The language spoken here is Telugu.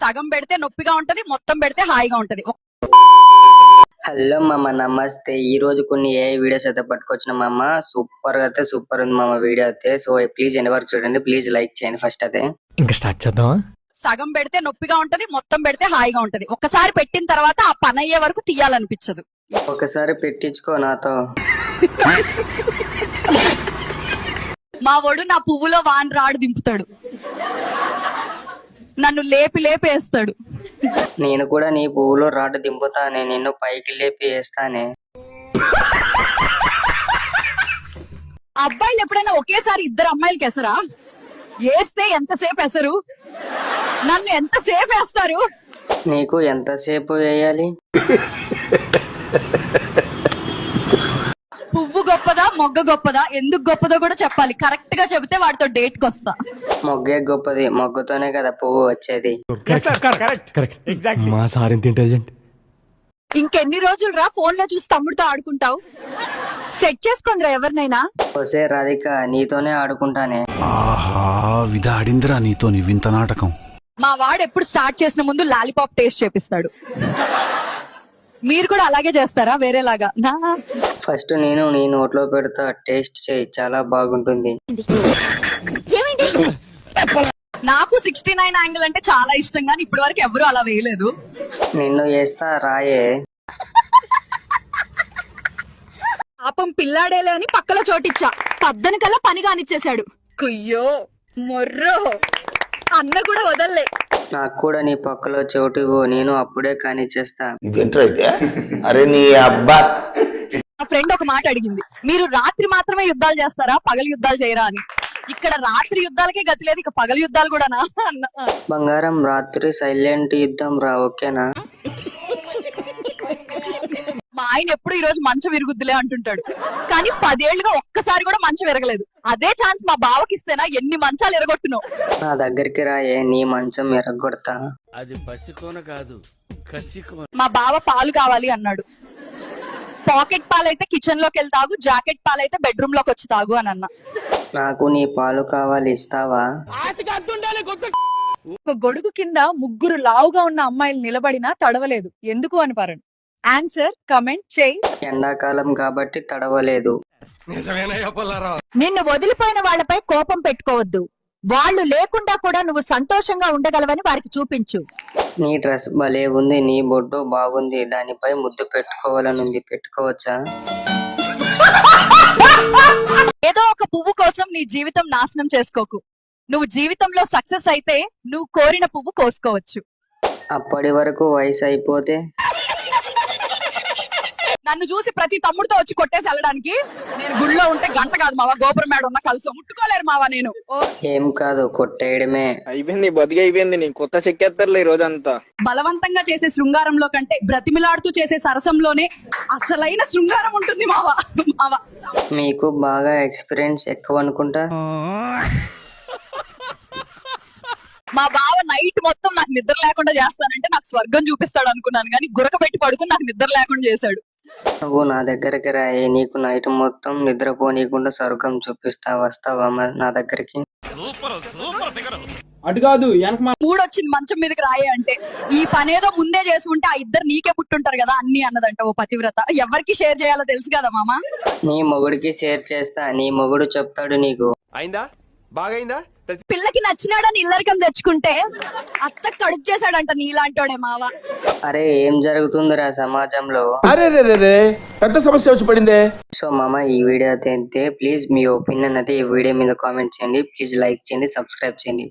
సగం పెడితే నొప్పిగా ఉంటది, మొత్తం పెడితే హాయిగా ఉంటది. హలో మామ, నమస్తే. ఈ రోజు కొన్ని ఏ వీడియోస్ అయితే పట్టుకొచ్చిన మామ. సూపర్ అయితే సూపర్ ఉంది మామ వీడియో అయితే. సో ప్లీజ్ ఎన్ని వరకు చూడండి, ప్లీజ్ లైక్ చేయండి ఫస్ట్ అయితే. ఇంకా స్టార్ట్ చేద్దామా? సగం పెడితే నొప్పిగా ఉంటది, మొత్తం పెడితే హాయిగా ఉంటది. ఒక్కసారి పెట్టిన తర్వాత ఆ పని అయ్యే వరకు తీయాలనిపించదు. ఒకసారి పెట్టించుకో నాతో. మా వాడు నా పువ్వులో వాన్ రాడు దింపుతాడు, నన్ను లేపి లేపేస్తాడు. నేను కూడా నీ పువ్వులో రాడ్డు దింపుతానే, నిన్ను పైకి లేపి వేస్తానే. అబ్బాయిలు ఎప్పుడైనా ఒకేసారి ఇద్దరు అమ్మాయిలకి ఎసరా? వేస్తే ఎంతసేపు ఎసరు? నన్ను ఎంతసేపు వేస్తారు? నీకు ఎంతసేపు వేయాలి? పువ్వు గొప్పదా మొగ్గ గొప్పదా, ఎందుకు గొప్పదో కూడా చెప్పాలి. కరెక్ట్ గా చెబితే వాడితో డేట్ కి వస్తా. మొగ్గే గొప్పది, మొగ్గుతోనే కదా పువ్వు వచ్చేది. మా సార్ ఇంత ఇంటెలిజెంట్. ఇంకెన్ని రోజులు రా ఫోన్ లో చూసి తమ్ముడితో ఆడుకుంటావు? సెట్ చేసుకుందిరా ఎవరినైనా. వసే రాధిక, నీతోనే ఆడుకుంటానే. ఆహా, విధాడిందిరా నీతో నీ వింత నాటకం. మా వాడు ఎప్పుడు స్టార్ట్ చేసిన ముందు లాలీపాప్ టేస్ట్ చేపిస్తాడు. మీరు కూడా అలాగే చేస్తారా వేరేలాగా? ఫస్ట్ నేను నీ నోట్లో పెడతా, టేస్ట్ చేయి, చాలా బాగుంటుంది. నాకు 69 యాంగిల్ అంటే చాలా ఇష్టం, కానీ ఇప్పటి వరకు ఎవరు అలా వేయలేదు. నిన్ను వేస్తా రాయే. పాపం పిల్లాడేలే అని పక్కలో చోటిచ్చా, పద్దెని కల్లా పని కానిచ్చేశాడు. కుయ్యో మొర్రో అన్న కూడా వదల్లే. నాకు కూడా నీ పక్కలో చోటు ఇవ్వు, నేను అప్పుడే కానిచ్చేస్తా. అరే నీ అబ్బా. మా ఫ్రెండ్ ఒక మాట అడిగింది, మీరు రాత్రి మాత్రమే యుద్ధాలు చేస్తారా, పగలు యుద్ధాలు చేయరా అని. ఇక్కడ రాత్రి యుద్ధాలకే గతి లేదు, ఇక పగలు యుద్ధాలు కూడానా అన్న. బంగారం, రాత్రి సైలెంట్ యుద్ధం రా, ఓకేనా? మా ఆయన ఎప్పుడు ఈ రోజు మంచం విరుగుద్దులే అంటుంటాడు, కానీ 10 ఏళ్లుగా ఒక్కసారి కూడా మంచం విరగలేదు. అదే ఛాన్స్ మా బావకి ఇస్తేనా ఎన్ని మంచాలు ఎరగొట్టును. నా దగ్గరికి రాయే, నీ మంచం ఎరగొడతా. అది పసికోన కాదు, కసికోన. మా బావ పాలు కావాలి అన్నాడు. పాకెట్ పాలైతే కిచెన్ లోకి వెళ్ళి తాగు, జాకెట్ పాలైతే బెడ్రూమ్ లోకి వచ్చి తాగు అని అన్నా. నాకు నీ పాలు కావాలి, ఇస్తావా? ఒక గొడుగు కింద 3 లావుగా ఉన్న అమ్మాయిలు నిలబడినా తడవలేదు, ఎందుకు అని పారండి. ఆన్సర్ కమెంట్ చేయి. ఎండాకాలం కాబట్టి తడవలేదు. నిన్ను వదిలిపోయిన వాళ్ళపై కోపం పెట్టుకోవద్దు, వాళ్ళు లేకుండా కూడా నువ్వు సంతోషంగా ఉండగలవని వారికి చూపించు. నీ డ్రెస్ భలే ఉంది, నీ బొట్టు బాగుంది, దానిపై ముద్దు పెట్టుకోవాలనుంది, పెట్టుకోవచ్చా? ఏదో ఒక పువ్వు కోసం నీ జీవితం నాశనం చేసుకోకు. నువ్వు జీవితంలో సక్సెస్ అయితే నువ్వు కోరిన పువ్వు కోసుకోవచ్చు. అప్పటి వరకు వయసు అయిపోతే? నన్ను చూసి ప్రతి తమ్ముడితో వచ్చి కొట్టేసి వెళ్ళడానికి. నేను గుళ్ళో ఉంటే గంట కాదు మావా, గోపురం మేడ ఉన్న కలిసి ముట్టుకోలేరు మావా. నేను ఏం కాదు, కొట్టేయడమే. అయిపోయింది, బతికి అయిపోయింది. నీ కొత్త చెక్కేస్తారులే ఈ రోజంతా. బలవంతంగా చేసే శృంగారంలో కంటే బ్రతిమిలాడుతూ చేసే సరసంలోనే అసలైన శృంగారం ఉంటుంది మావా. మావా, మీకు బాగా ఎక్స్పీరియన్స్ ఎక్కువ అనుకుంటా. మా బావ నైట్ మొత్తం నాకు నిద్ర లేకుండా చేస్తానంటే నాకు స్వర్గం చూపిస్తాడు అనుకున్నాను, కానీ గురక పెట్టి పడుకుని నాకు నిద్ర లేకుండా చేశాడు. నువ్వు నా దగ్గరికి రాయే, నీకు నైట్ మొత్తం నిద్రపోనీయకుండా స్వర్గం చూపిస్తా. వస్తావా నా దగ్గరికి? అటు కాదు, మూడొచ్చింది మంచం మీదకి రాయే అంటే. ఈ పనేదో ముందే చేసి ఉంటే ఆ ఇద్దరు నీకే పుట్టుంటారు కదా అన్ని అన్నదంట ఓ పతివ్రత. ఎవరికి షేర్ చేయాలో తెలుసు కదా మామ. నీ మొగుడికి షేర్ చేస్తా, నీ మొగుడు చెప్తాడు నీకు. అయిందా? బాగైందా? పిల్లకి నచ్చినాడని ఇల్లరికం తెచ్చుకుంటే అత్త కడుపు చేశాడంట నీలాంటోడే మావ. అరే ఏం జరుగుతుందిరా సమాజంలో? అరే పెద్ద సమస్య వచ్చి పడిందే. సో మామ, ఈ వీడియో అయితే ప్లీజ్ మీ ఒపీనియన్ అయితే ఈ వీడియో మీద కామెంట్ చేయండి, ప్లీజ్ లైక్ చేయండి, సబ్స్క్రైబ్ చేయండి.